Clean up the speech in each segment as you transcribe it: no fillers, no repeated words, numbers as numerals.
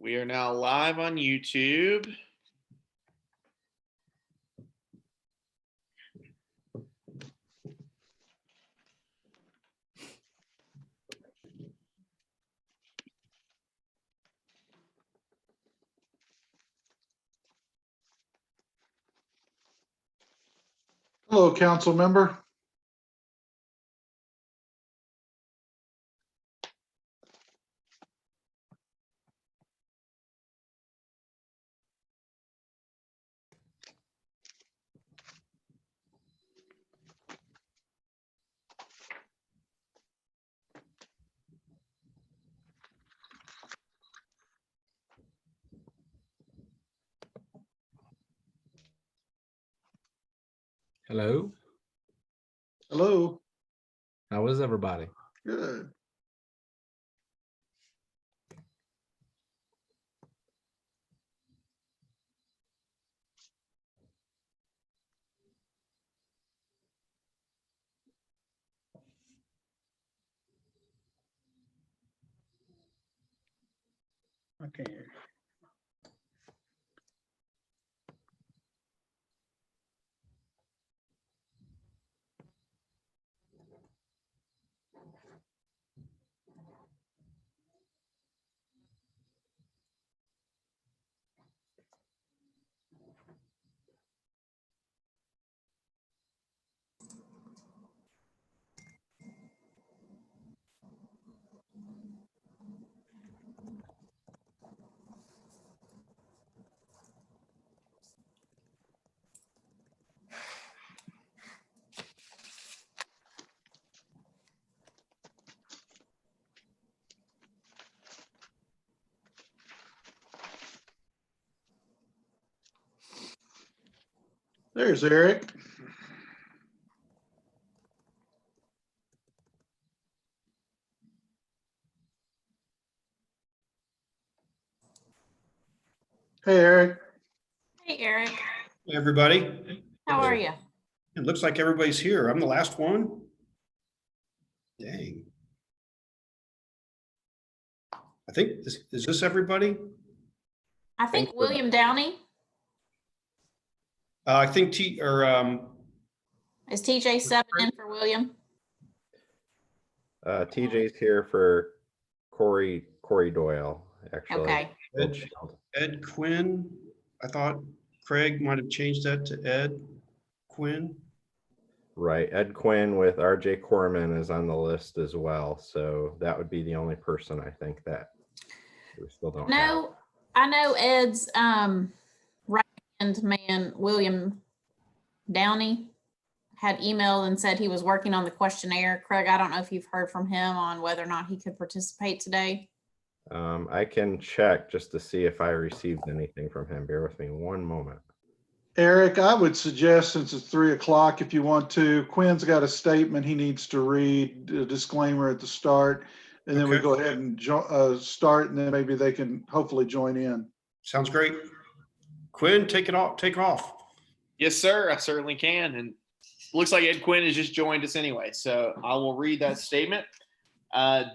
We are now live on YouTube. Hello, council member. Hello. Hello. How is everybody? Good. Okay. There's Eric. Hey, Eric. Hey, Eric. Hey, everybody. How are you? It looks like everybody's here. I'm the last one. Dang. I think, is this everybody? I think William Downey. I think Is TJ subbing in for William? TJ's here for Corey Doyle, actually. Okay. Ed Quinn. I thought Craig might have changed that to Ed Quinn. Right. Ed Quinn with RJ Corman is on the list as well. So that would be the only person I think that we still don't have. I know Ed's right-hand man, William Downey, had emailed and said he was working on the questionnaire. Craig, I don't know if you've heard from him on whether or not he could participate today. I can check just to see if I received anything from him. Bear with me one moment. Eric, I would suggest, since it's 3 o'clock, if you want to, Quinn's got a statement he needs to read, a disclaimer at the start, and then we Okay. go ahead and start, and then maybe they can hopefully join in. Sounds great. Quinn, take it off. Take off. Yes, sir. I certainly can. And looks like Ed Quinn has just joined us anyway. So I will read that statement.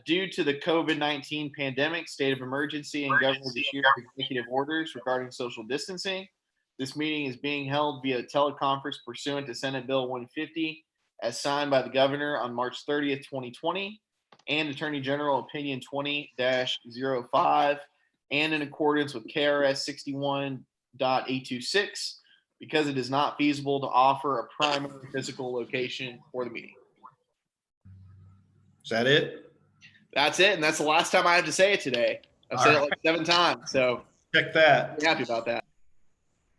Due to the COVID-19 pandemic, state of emergency, and Governor Beshear's executive orders regarding social distancing, this meeting is being held via teleconference pursuant to Senate Bill 150, as signed by the governor on March 30th, 2020, and Attorney General Opinion 20-05, and in accordance with KRS 61.826, because it is not feasible to offer a primary physical location for the meeting. Is that it? That's it, and that's the last time I have to say it today. I've said it like 7 times, so Check that. I'm happy about that.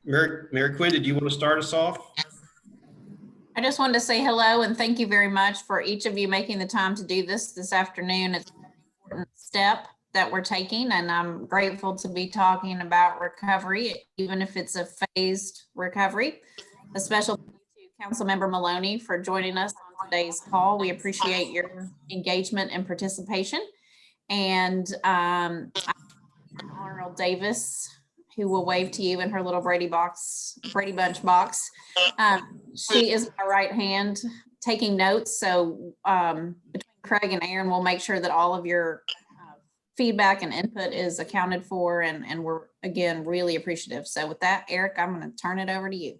Mary Quinn, did you want to start us off? I just wanted to say hello and thank you very much for each of you making the time to do this afternoon. It's an important step that we're taking, and I'm grateful to be talking about recovery, even if it's a phased recovery. A special thank you to Councilmember Maloney for joining us on today's call. We appreciate your engagement and participation. And Arnold Davis, who will wave to you in her little Brady Bunch box. She is my right hand taking notes. So between Craig and Aaron, we'll make sure that all of your feedback and input is accounted for, and we're, again, really appreciative. So with that, Eric, I'm going to turn it over to you.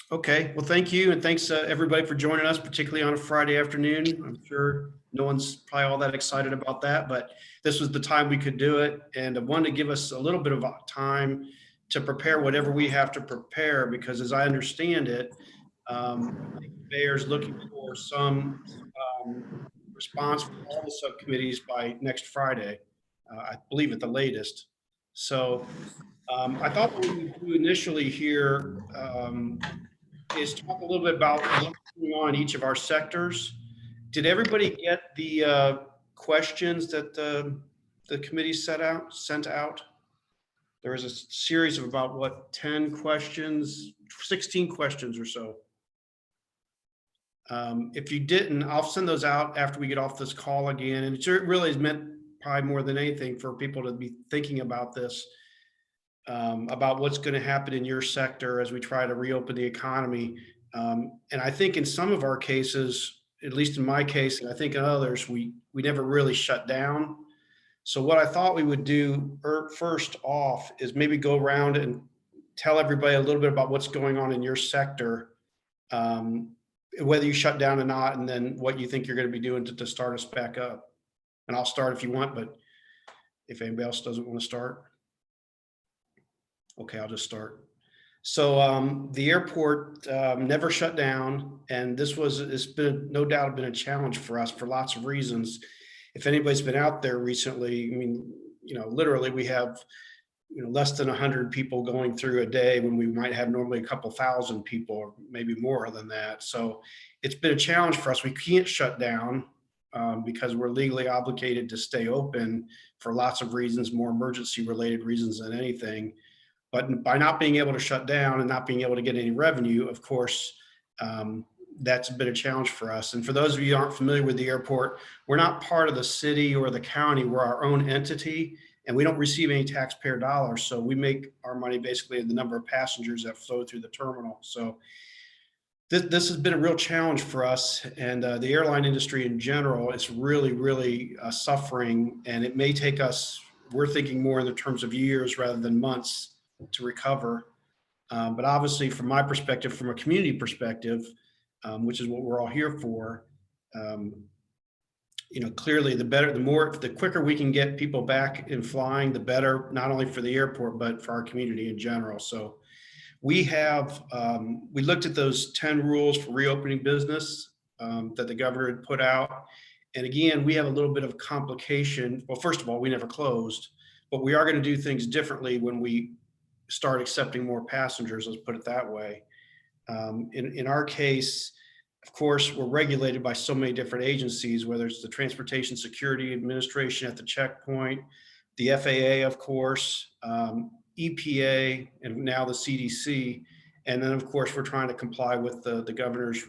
Okay, well, thank you. And thanks everybody for joining us, particularly on a Friday afternoon. I'm sure no one's probably all that excited about that, but this was the time we could do it. And I wanted to give us a little bit of time to prepare whatever we have to prepare, because as I understand it, I think the mayor's looking for some response from all the subcommittees by next Friday, I believe at the latest. So I thought what we would do initially here is talk a little bit about what's going on in each of our sectors. Did everybody get the questions that the committee sent out? There was a series of about, what, 10 questions, 16 questions or so. If you didn't, I'll send those out after we get off this call again. And it really is meant probably more than anything for people to be thinking about this, about what's going to happen in your sector as we try to reopen the economy. And I think in some of our cases, at least in my case, and I think in others, we never really shut down. So what I thought we would do first off is maybe go around and tell everybody a little bit about what's going on in your sector, whether you shut down or not, and then what you think you're going to be doing to start us back up. And I'll start if you want, but if anybody else doesn't want to start. Okay, I'll just start. So the airport never shut down, and it's been no doubt been a challenge for us for lots of reasons. If anybody's been out there recently, I mean, literally we have less than 100 people going through a day when we might have normally a couple thousand people, or maybe more than that. So it's been a challenge for us. We can't shut down because we're legally obligated to stay open for lots of reasons, more emergency related reasons than anything. But by not being able to shut down and not being able to get any revenue, of course, that's been a challenge for us. And for those of you who aren't familiar with the airport, we're not part of the city or the county. We're our own entity, and we don't receive any taxpayer dollars. So we make our money basically in the number of passengers that flow through the terminal. So this has been a real challenge for us, and the airline industry in general is really, really suffering. And it may take us, we're thinking more in the terms of years rather than months to recover. But obviously, from my perspective, from a community perspective, which is what we're all here for, clearly the quicker we can get people back in flying, the better, not only for the airport, but for our community in general. So we looked at those 10 rules for reopening business that the governor had put out. And again, we have a little bit of complication. Well, first of all, we never closed, but we are going to do things differently when we start accepting more passengers, let's put it that way. In our case, of course, we're regulated by so many different agencies, whether it's the Transportation Security Administration at the checkpoint, the FAA, of course, EPA, and now the CDC. And then, of course, we're trying to comply with the governor's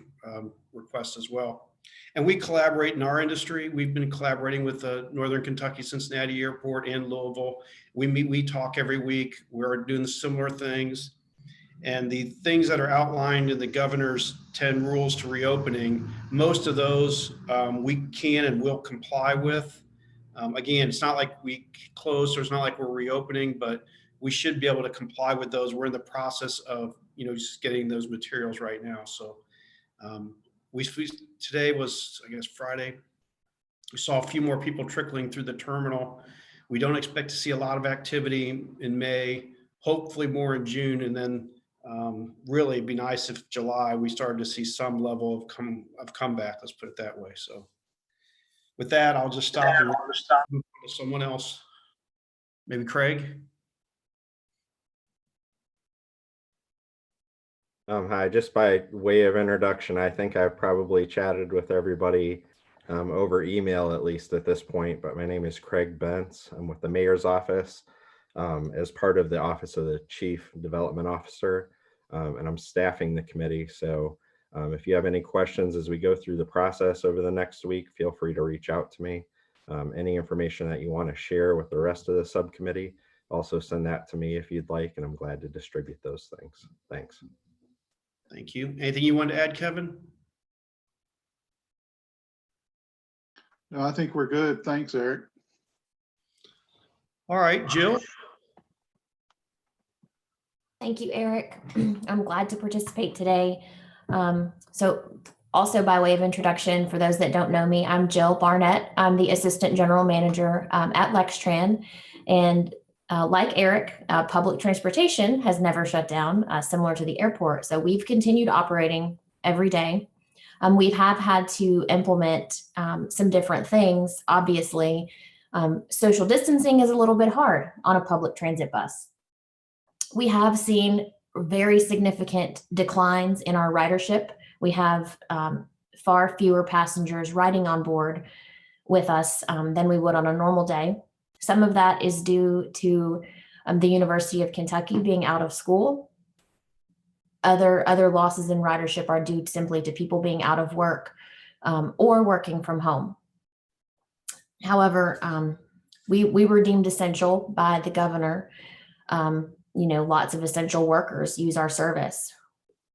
request as well. And we collaborate in our industry. We've been collaborating with the Northern Kentucky Cincinnati Airport and Louisville. We meet, we talk every week. We're doing similar things. And the things that are outlined in the governor's 10 rules to reopening, most of those we can and will comply with. Again, it's not like we closed, so it's not like we're reopening, but we should be able to comply with those. We're in the process of, just getting those materials right now. So today was, I guess, Friday. We saw a few more people trickling through the terminal. We don't expect to see a lot of activity in May, hopefully more in June, and then really it'd be nice if July we started to see some level of comeback, let's put it that way. So with that, I'll just stop and move to someone else. Maybe Craig. Hi, just by way of introduction, I think I've probably chatted with everybody over email, at least at this point, but my name is Craig Bentz. I'm with the mayor's office as part of the Office of the Chief Development Officer, and I'm staffing the committee. So if you have any questions as we go through the process over the next week, feel free to reach out to me. Any information that you want to share with the rest of the subcommittee, also send that to me if you'd like, and I'm glad to distribute those things. Thanks. Thank you. Anything you want to add, Kevin? No, I think we're good. Thanks, Eric. All right, Jill. Thank you, Eric. I'm glad to participate today. So also by way of introduction, for those that don't know me, I'm Jill Barnett. I'm the Assistant General Manager at Lextran. And like Eric, public transportation has never shut down, similar to the airport. So we've continued operating every day. We have had to implement some different things. Obviously, social distancing is a little bit hard on a public transit bus. We have seen very significant declines in our ridership. We have far fewer passengers riding on board with us than we would on a normal day. Some of that is due to the University of Kentucky being out of school. Other losses in ridership are due simply to people being out of work or working from home. However, we were deemed essential by the governor. Lots of essential workers use our service.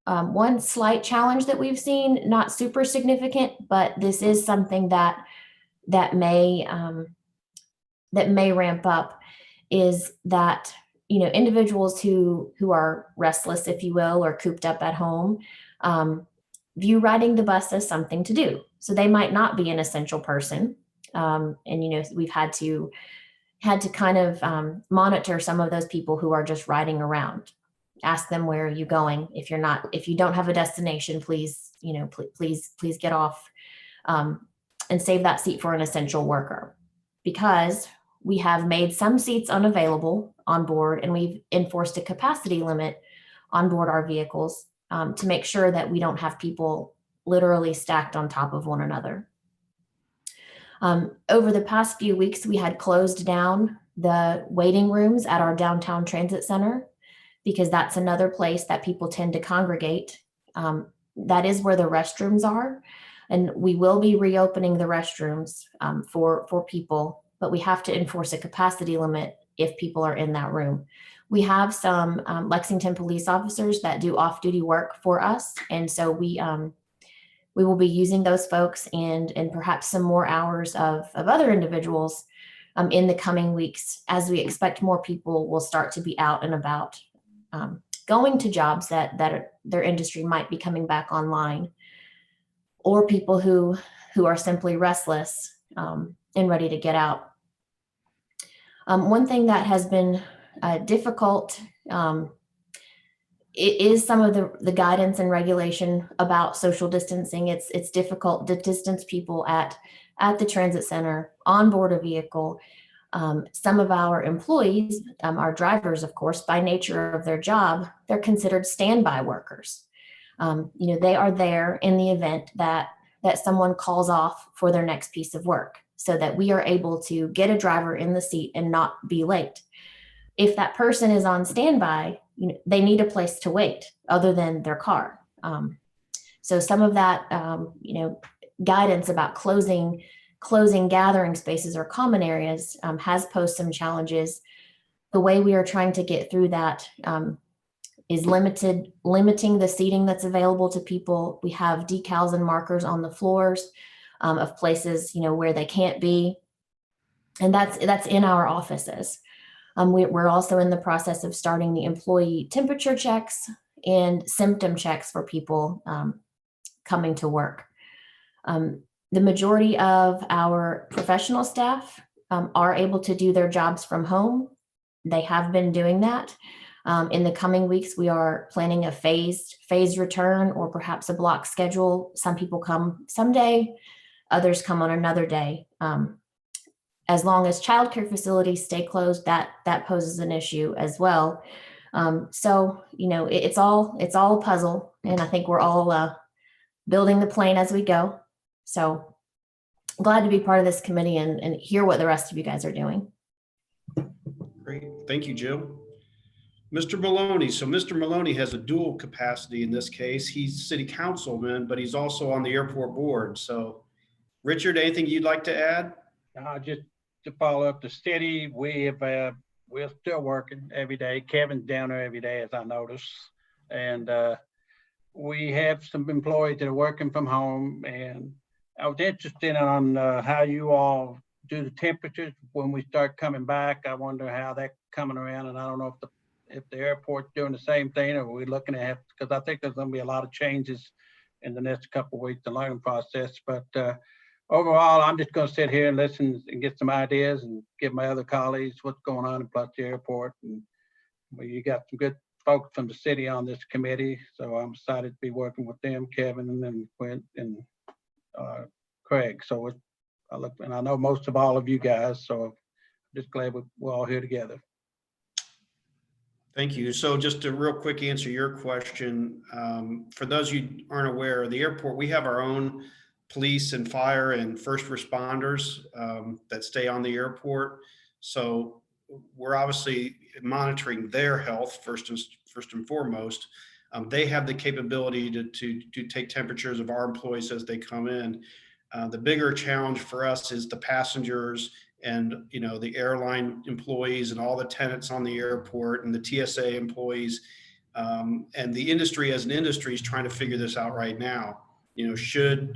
One slight challenge that we've seen, not super significant, but this is something that may ramp up, is that individuals who are restless, if you will, or cooped up at home, view riding the bus as something to do. So they might not be an essential person, and we've had to kind of monitor some of those people who are just riding around. Ask them, where are you going? If you don't have a destination, please get off and save that seat for an essential worker, because we have made some seats unavailable on board, and we've enforced a capacity limit on board our vehicles to make sure that we don't have people literally stacked on top of one another. Over the past few weeks, we had closed down the waiting rooms at our downtown transit center, because that's another place that people tend to congregate. That is where the restrooms are. And we will be reopening the restrooms for people, but we have to enforce a capacity limit if people are in that room. We have some Lexington police officers that do off-duty work for us. And so we will be using those folks and perhaps some more hours of other individuals in the coming weeks, as we expect more people will start to be out and about, going to jobs that their industry might be coming back online, or people who are simply restless and ready to get out. One thing that has been difficult it is some of the guidance and regulation about social distancing. It's difficult to distance people at the transit center, on board a vehicle. Some of our employees, our drivers, of course, by nature of their job, they're considered standby workers. They are there in the event that someone calls off for their next piece of work, so that we are able to get a driver in the seat and not be late. If that person is on standby, they need a place to wait other than their car. So some of that, guidance about closing gathering spaces or common areas has posed some challenges. The way we are trying to get through that is limiting the seating that's available to people. We have decals and markers on the floors of places, where they can't be. And that's in our offices. We're also in the process of starting the employee temperature checks and symptom checks for people coming to work. The majority of our professional staff are able to do their jobs from home. They have been doing that. In the coming weeks, we are planning a phased return, or perhaps a block schedule. Some people come someday, others come on another day. As long as childcare facilities stay closed, that poses an issue as well. So it's all a puzzle, and I think we're all building the plane as we go. So glad to be part of this committee and hear what the rest of you guys are doing. Great, thank you, Jill. Mr. Maloney. So Mr. Maloney has a dual capacity in this case. He's city councilman, but he's also on the airport board. So Richard, anything you'd like to add? Just to follow up the city, we're still working every day. Kevin's down there every day, as I notice. And we have some employees that are working from home. And I was interested on how you all do the temperatures when we start coming back. I wonder how that's coming around, and I don't know if the airport's doing the same thing, or we're looking at, because I think there's going to be a lot of changes in the next couple of weeks, the learning process. But overall, I'm just going to sit here and listen and get some ideas and give my other colleagues what's going on in Biloxi Airport. And you got some good folks from the city on this committee, so I'm excited to be working with them, Kevin and then Quint and Craig. So I know most of all of you guys, so I'm just glad we're all here together. Thank you. So just to real quick answer your question, for those of you who aren't aware, the airport, we have our own police and fire and first responders that stay on the airport. So we're obviously monitoring their health first and foremost. They have the capability to take temperatures of our employees as they come in. The bigger challenge for us is the passengers and, you know, the airline employees and all the tenants on the airport and the TSA employees, and the industry as an industry is trying to figure this out right now. You know, should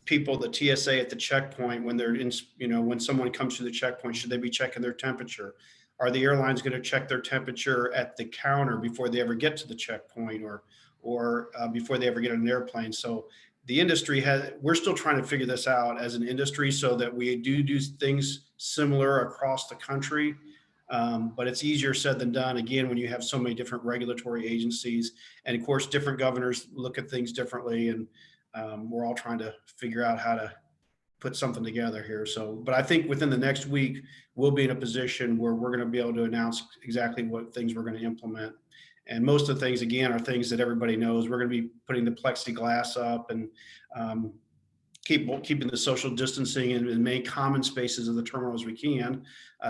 people, the TSA at the checkpoint, when they're in, you know, when someone comes to the checkpoint, should they be checking their temperature? Are the airlines going to check their temperature at the counter before they ever get to the checkpoint, or before they ever get on an airplane? So the industry we're still trying to figure this out as an industry so that we do things similar across the country. But it's easier said than done, again, when you have so many different regulatory agencies. And of course, different governors look at things differently. And we're all trying to figure out how to put something together here. So, but I think within the next week, we'll be in a position where we're going to be able to announce exactly what things we're going to implement. And most of the things, again, are things that everybody knows. We're going to be putting the plexiglass up and keeping the social distancing in as many common spaces of the terminal as we can.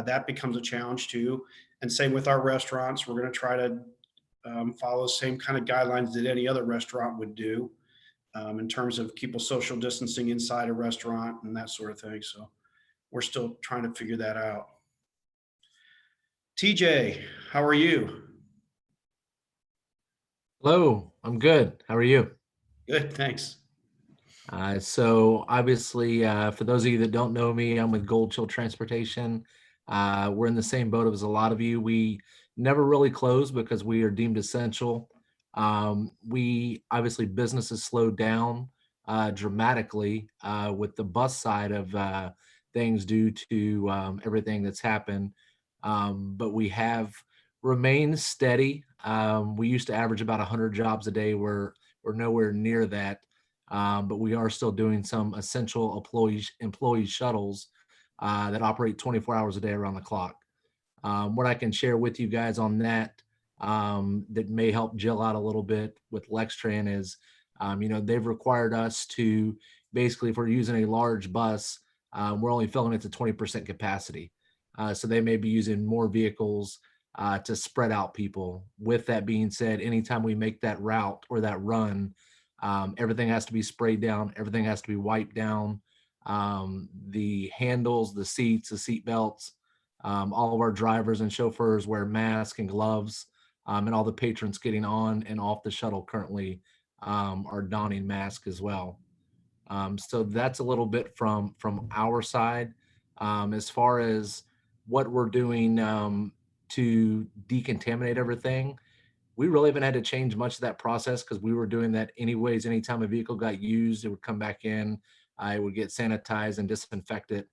That becomes a challenge too. And same with our restaurants. We're going to try to follow the same kind of guidelines that any other restaurant would do in terms of keep social distancing inside a restaurant and that sort of thing. So we're still trying to figure that out. TJ, how are you? Hello, I'm good. How are you? Good, thanks. So obviously, for those of you that don't know me, I'm with Gold Chill Transportation. We're in the same boat as a lot of you. We never really close because we are deemed essential. We obviously businesses slowed down dramatically with the bus side of things due to everything that's happened. But we have remained steady. We used to average about 100 jobs a day. We're nowhere near that. But we are still doing some essential employee shuttles that operate 24 hours a day around the clock. What I can share with you guys on that that may help Jill out a little bit with Lextran is, you know, they've required us to basically, if we're using a large bus, we're only filling it to 20% capacity. So they may be using more vehicles to spread out people. With that being said, anytime we make that route or that run, everything has to be sprayed down. Everything has to be wiped down. The handles, the seats, the seat belts, all of our drivers and chauffeurs wear masks and gloves, and all the patrons getting on and off the shuttle currently are donning masks as well. So that's a little bit from our side. As far as what we're doing to decontaminate everything, we really haven't had to change much of that process because we were doing that anyways. Anytime a vehicle got used, it would come back in, it would get sanitized and disinfected.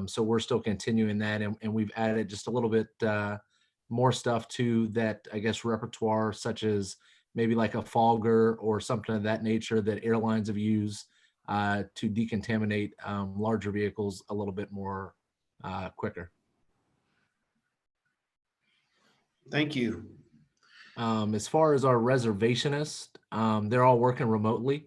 So we're still continuing that, and we've added just a little bit more stuff to that, I guess, repertoire, such as maybe like a fogger or something of that nature that airlines have used to decontaminate larger vehicles a little bit more quicker. Thank you. As far as our reservationists, they're all working remotely.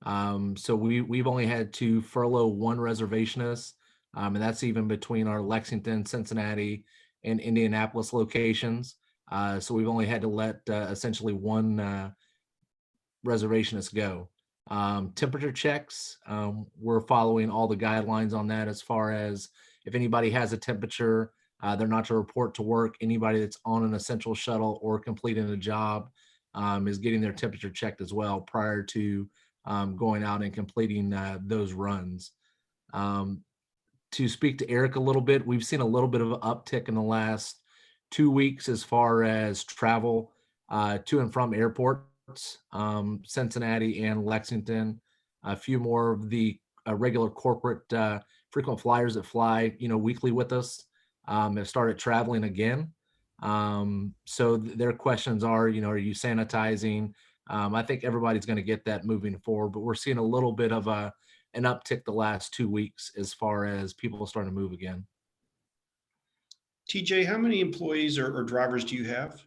So we've only had to furlough one reservationist, and that's even between our Lexington, Cincinnati, and Indianapolis locations. So we've only had to let essentially one reservationist go. Temperature checks, we're following all the guidelines on that as far as if anybody has a temperature, they're not to report to work. Anybody that's on an essential shuttle or completing a job is getting their temperature checked as well prior to going out and completing those runs. to speak to Eric a little bit, we've seen a little bit of an uptick in the last 2 weeks as far as travel to and from airports, Cincinnati and Lexington. A few more of the regular corporate frequent flyers that fly, weekly with us have started traveling again. So their questions are, are you sanitizing? I think everybody's going to get that moving forward, but we're seeing a little bit of an uptick the last 2 weeks as far as people starting to move again. TJ, how many employees or drivers do you have?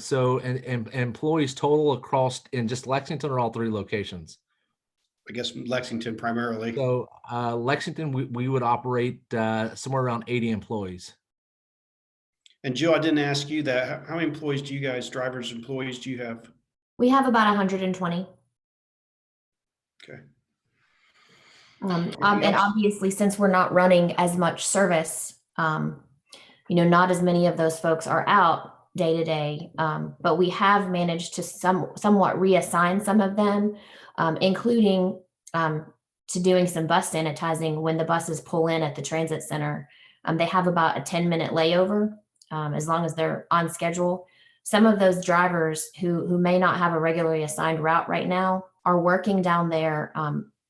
So employees total across in just Lexington or all 3 locations? I guess Lexington primarily. So Lexington, we would operate somewhere around 80 employees. And Jill, I didn't ask you that. How many employees do you guys, drivers, employees do you have? We have about 120. Okay. And obviously, since we're not running as much service, not as many of those folks are out day to day, but we have managed to somewhat reassign some of them, including to doing some bus sanitizing when the buses pull in at the transit center. They have about a 10-minute layover as long as they're on schedule. Some of those drivers who may not have a regularly assigned route right now are working down there,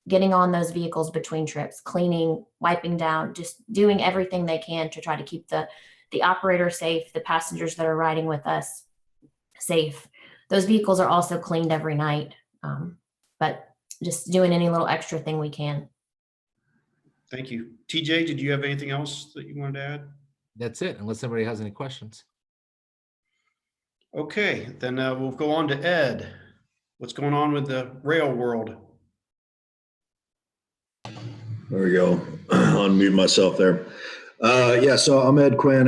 getting on those vehicles between trips, cleaning, wiping down, just doing everything they can to try to keep the operator safe, the passengers that are riding with us safe. Those vehicles are also cleaned every night, but just doing any little extra thing we can. Thank you. TJ, did you have anything else that you wanted to add? That's it, unless anybody has any questions. Okay, then we'll go on to Ed. What's going on with the rail world? There we go. Unmute myself there. Yeah, so I'm Ed Quinn.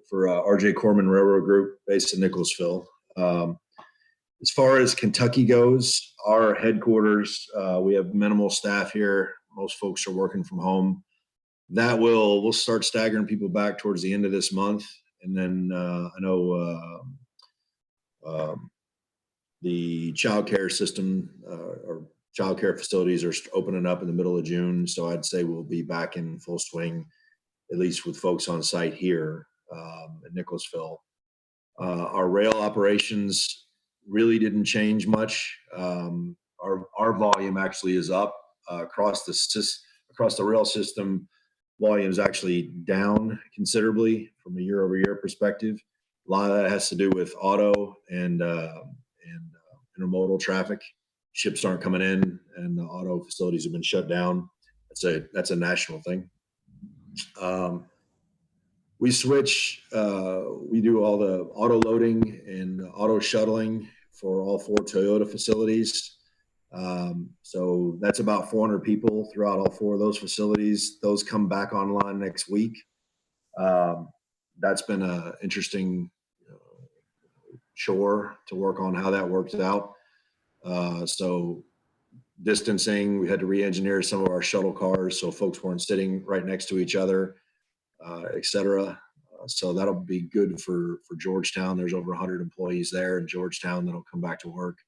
For RJ Corman Railroad Group based in Nicholasville. As far as Kentucky goes, our headquarters, we have minimal staff here. Most folks are working from home. We'll start staggering people back towards the end of this month. And then I know the child care system or child care facilities are opening up in the middle of June. So I'd say we'll be back in full swing, at least with folks on site here in Nicholasville. Our rail operations really didn't change much. Our volume actually is up across the rail system. Volume is actually down considerably from a year-over-year perspective. A lot of that has to do with auto and intermodal traffic. Ships aren't coming in, and the auto facilities have been shut down. That's a national thing. We do all the auto loading and auto shuttling for all 4 Toyota facilities. So that's about 400 people throughout all 4 of those facilities. Those come back online next week. That's been an interesting chore to work on how that works out. So distancing, we had to re-engineer some of our shuttle cars so folks weren't sitting right next to each other, et cetera. So that'll be good for Georgetown. There's over 100 employees there in Georgetown that'll come back to work.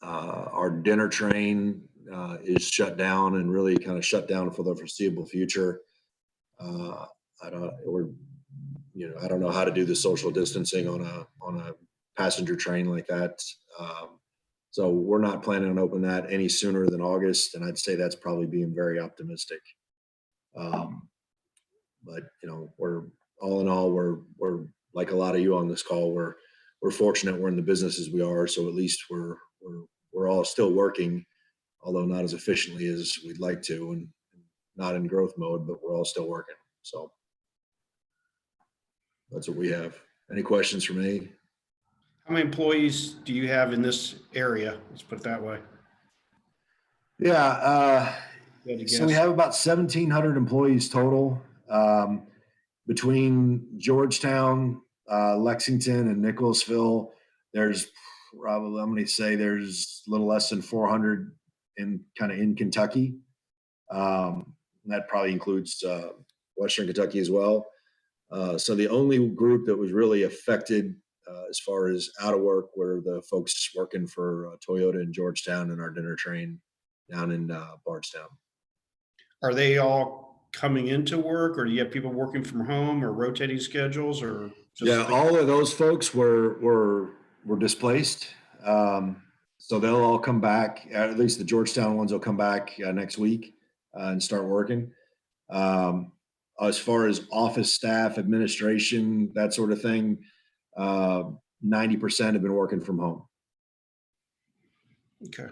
Our dinner train is shut down and really kind of shut down for the foreseeable future. I don't know how to do the social distancing on a passenger train like that. So we're not planning on opening that any sooner than August, and I'd say that's probably being very optimistic. But we're all in all, we're like a lot of you on this call. We're fortunate we're in the businesses we are, so at least we're all still working, although not as efficiently as we'd like to, and not in growth mode, but we're all still working. So that's what we have. Any questions for me? How many employees do you have in this area? Let's put it that way. Yeah. So we have about 1,700 employees total between Georgetown, Lexington, and Nicholasville. There's probably, I'm going to say there's a little less than 400 in Kentucky. That probably includes Western Kentucky as well. So the only group that was really affected as far as out of work were the folks working for Toyota in Georgetown and our dinner train down in Bardstown. Are they all coming into work, or do you have people working from home, or rotating schedules, or just? Yeah, all of those folks were displaced. So they'll all come back. At least the Georgetown ones will come back next week and start working. As far as office staff, administration, that sort of thing, 90% have been working from home. Okay.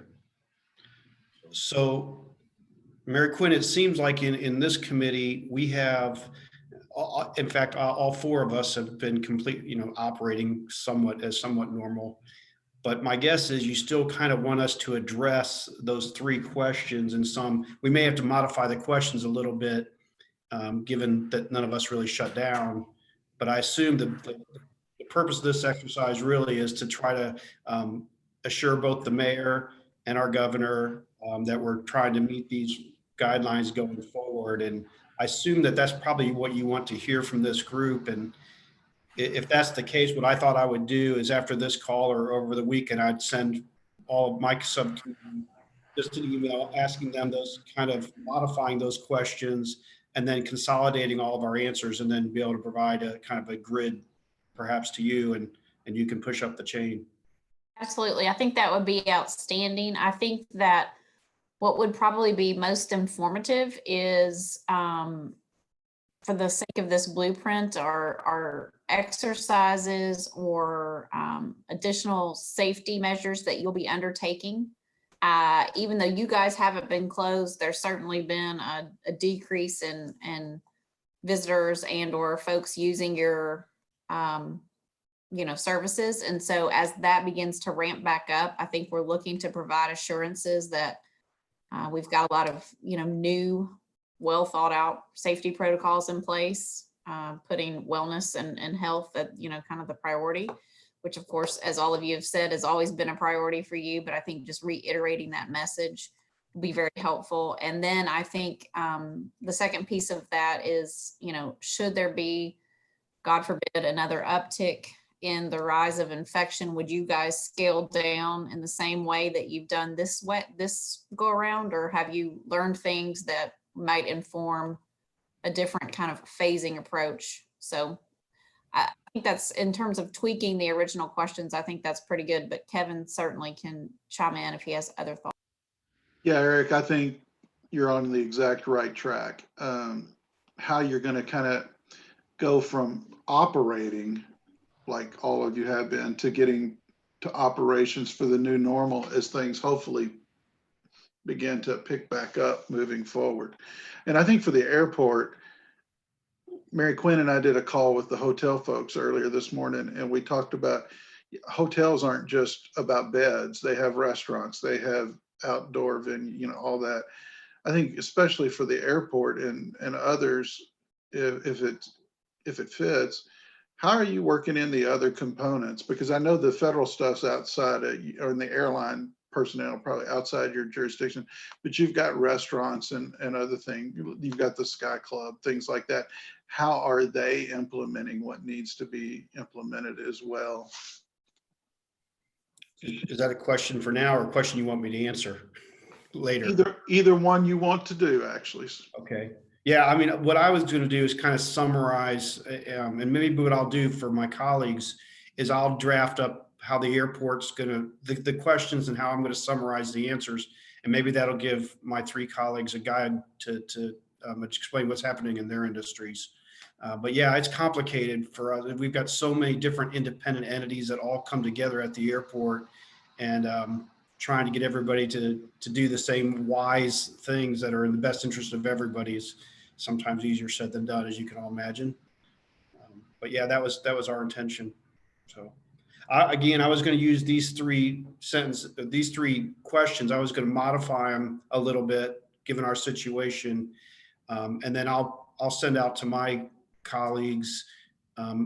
So, Mary Quinn, it seems like in this committee, we have, in fact, all four of us have been operating somewhat normal. But my guess is you still kind of want us to address those three questions, and we may have to modify the questions a little bit, given that none of us really shut down. But I assume the purpose of this exercise really is to try to assure both the mayor and our governor that we're trying to meet these guidelines going forward. And I assume that that's probably what you want to hear from this group. And if that's the case, what I thought I would do is after this call or over the weekend, I'd send all of my subcommittee just an email asking them those, kind of modifying those questions and then consolidating all of our answers, and then be able to provide a kind of a grid perhaps to you, and you can push up the chain. Absolutely. I think that would be outstanding. I think that what would probably be most informative is, for the sake of this blueprint, are exercises or additional safety measures that you'll be undertaking. Even though you guys haven't been closed, there's certainly been a decrease in visitors and or folks using your services. And so as that begins to ramp back up, I think we're looking to provide assurances that we've got a lot of new, well thought out safety protocols in place, putting wellness and health at kind of the priority, which of course, as all of you have said, has always been a priority for you. But I think just reiterating that message will be very helpful. And then I think the second piece of that is, should there be, God forbid, another uptick in the rise of infection, would you guys scale down in the same way that you've done this go around, or have you learned things that might inform a different kind of phasing approach? So I think that's, in terms of tweaking the original questions, I think that's pretty good, but Kevin certainly can chime in if he has other thoughts. Yeah, Eric, I think you're on the exact right track. How you're going to kind of go from operating like all of you have been to getting to operations for the new normal as things hopefully begin to pick back up moving forward. And I think for the airport, Mary Quinn and I did a call with the hotel folks earlier this morning, and we talked about hotels aren't just about beds. They have restaurants, they have outdoor venue, all that. I think especially for the airport and others, if it fits, how are you working in the other components? Because I know the federal stuff's outside or in the airline personnel, probably outside your jurisdiction, but you've got restaurants and other things. You've got the Sky Club, things like that. How are they implementing what needs to be implemented as well? Is that a question for now, or a question you want me to answer later? Either one you want to do, actually. Okay. Yeah, I mean, what I was going to do is kind of summarize, and maybe what I'll do for my colleagues is I'll draft up how the airport's going to, the questions and how I'm going to summarize the answers. And maybe that'll give my three colleagues a guide to explain what's happening in their industries. But yeah, it's complicated for us. We've got so many different independent entities that all come together at the airport, and trying to get everybody to do the same wise things that are in the best interest of everybody is sometimes easier said than done, as you can all imagine. But yeah, that was our intention. So again, I was going to use these three questions. I was going to modify them a little bit given our situation. And then I'll send out to my colleagues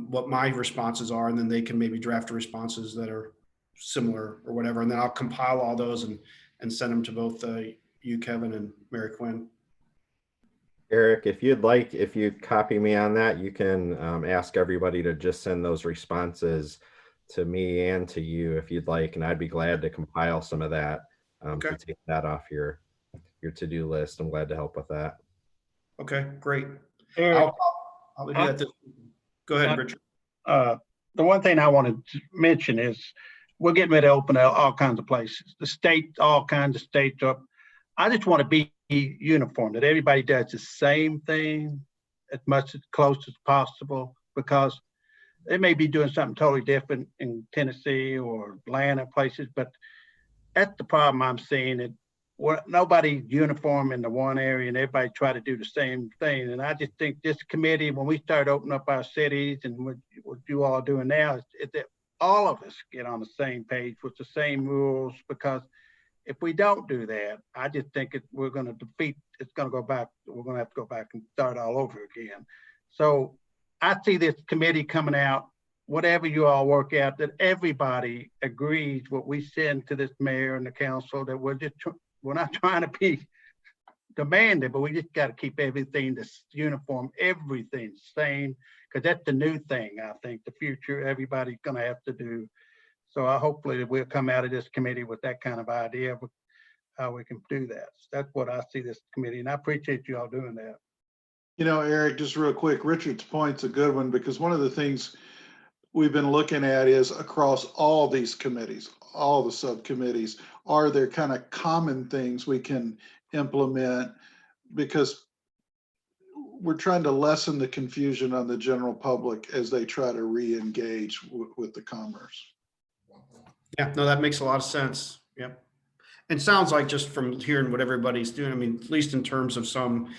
what my responses are, and then they can maybe draft responses that are similar or whatever. And then I'll compile all those and send them to both you, Kevin, and Mary Quinn. Eric, if you'd like, if you copy me on that, you can ask everybody to just send those responses to me and to you if you'd like, and I'd be glad to compile some of that to take that off your to-do list. I'm glad to help with that. Okay, great. Eric, I'll do that this. Go ahead, Richard. The one thing I wanted to mention is we're getting ready to open all kinds of places. The state, all kinds of states up. I just want to be uniform, that everybody does the same thing as much as close as possible, because they may be doing something totally different in Tennessee or Atlanta places, but that's the problem I'm seeing. It nobody's uniform in the one area and everybody try to do the same thing. And I just think this committee, when we start opening up our cities and what you all are doing now, is that all of us get on the same page with the same rules, because if we don't do that, I just think we're going to defeat, it's going to go back, we're going to have to go back and start all over again. So I see this committee coming out, whatever you all work out, that everybody agrees what we send to this mayor and the council, that we're not trying to be demanding, but we just got to keep everything this uniform, everything the same, because that's the new thing. I think the future, everybody's going to have to do. So I hopefully that we'll come out of this committee with that kind of idea of how we can do that. So that's what I see this committee, and I appreciate you all doing that. You know, Eric, just real quick, Richard's point's a good one, because one of the things we've been looking at is across all these committees, all the subcommittees, are there kind of common things we can implement, because we're trying to lessen the confusion on the general public as they try to re-engage with the commerce. Yeah, no, that makes a lot of sense. Yep. And sounds like, just from hearing what everybody's doing, I mean, at least in terms of some,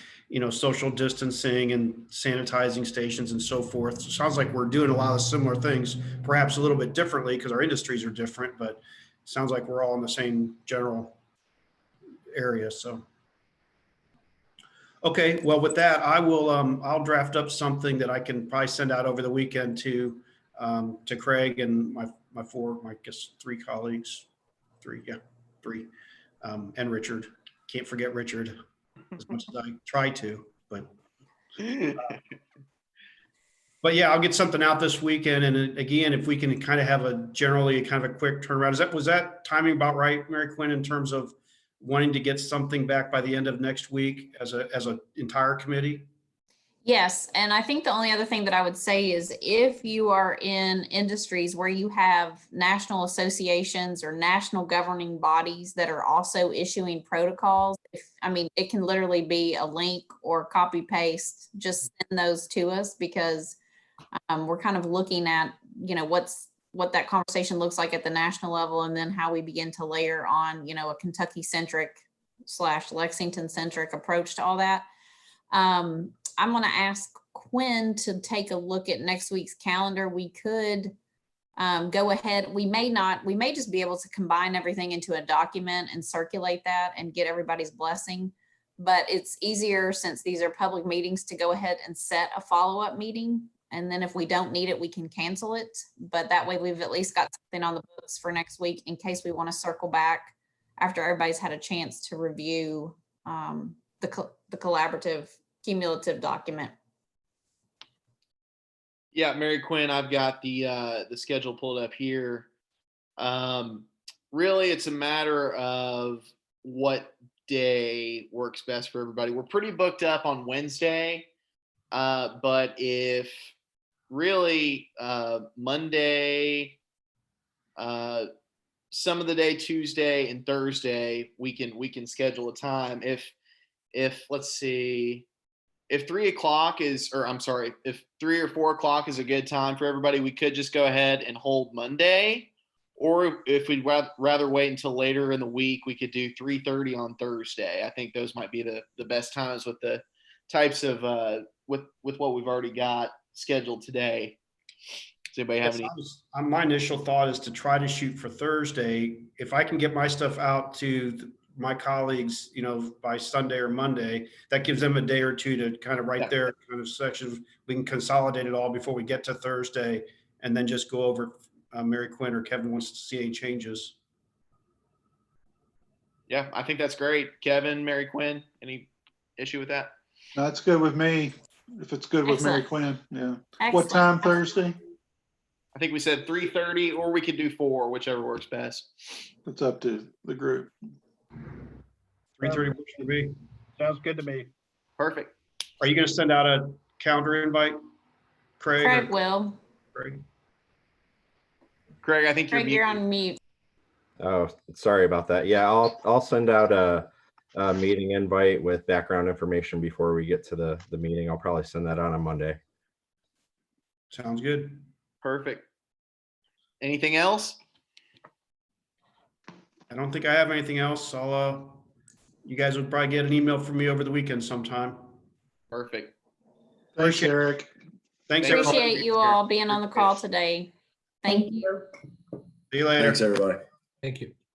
social distancing and sanitizing stations and so forth, it sounds like we're doing a lot of similar things, perhaps a little bit differently because our industries are different, but it sounds like we're all in the same general area. So, okay, well, with that, I'll draft up something that I can probably send out over the weekend to Craig and my three colleagues, and Richard. Can't forget Richard, as much as I try to, but yeah, I'll get something out this weekend. And again, if we can kind of have a quick turnaround, was that timing about right, Mary Quinn, in terms of wanting to get something back by the end of next week as an entire committee? Yes, and I think the only other thing that I would say is, if you are in industries where you have national associations or national governing bodies that are also issuing protocols, it can literally be a link or copy paste, just send those to us, because we're kind of looking at, what that conversation looks like at the national level, and then how we begin to layer on, a Kentucky centric / Lexington centric approach to all that. I'm going to ask Quinn to take a look at next week's calendar. We could go ahead. We may just be able to combine everything into a document and circulate that and get everybody's blessing. But it's easier, since these are public meetings, to go ahead and set a follow-up meeting. And then if we don't need it, we can cancel it. But that way we've at least got something on the books for next week, in case we want to circle back after everybody's had a chance to review the collaborative cumulative document. Yeah, Mary Quinn, I've got the schedule pulled up here. Really, it's a matter of what day works best for everybody. We're pretty booked up on Wednesday, but if really Monday, some of the day, Tuesday and Thursday, we can schedule a time. If let's see, if 3 o'clock is, or I'm sorry, if 3 or 4 o'clock is a good time for everybody, we could just go ahead and hold Monday. Or if we'd rather wait until later in the week, we could do 3:30 on Thursday. I think those might be the best times with the types of with what we've already got scheduled today. Does anybody have any? My initial thought is to try to shoot for Thursday. If I can get my stuff out to my colleagues, by Sunday or Monday, that gives them a day or two to kind of write their kind of sections. We can consolidate it all before we get to Thursday, and then just go over. Mary Quinn or Kevin wants to see any changes. Yeah, I think that's great. Kevin, Mary Quinn, any issue with that? That's good with me. If it's good with Mary Quinn, yeah. Excellent. What time Thursday? I think we said 3:30, or we could do 4, whichever works best. It's up to the group. 3:30 works for me. Sounds good to me. Perfect. Are you going to send out a calendar invite, Craig? Craig or will. Craig? Craig, I think Craig, you're you're muted. on mute. Oh, sorry about that. Yeah, I'll send out a meeting invite with background information before we get to the meeting. I'll probably send that out on Monday. Sounds good. Perfect. Anything else? I don't think I have anything else. You guys will probably get an email from me over the weekend sometime. Perfect. Thanks, Appreciate it. Eric. Thanks, Thank everybody. Appreciate you all being on the call today. Thank you. See you later. Thanks, everybody. Thank you.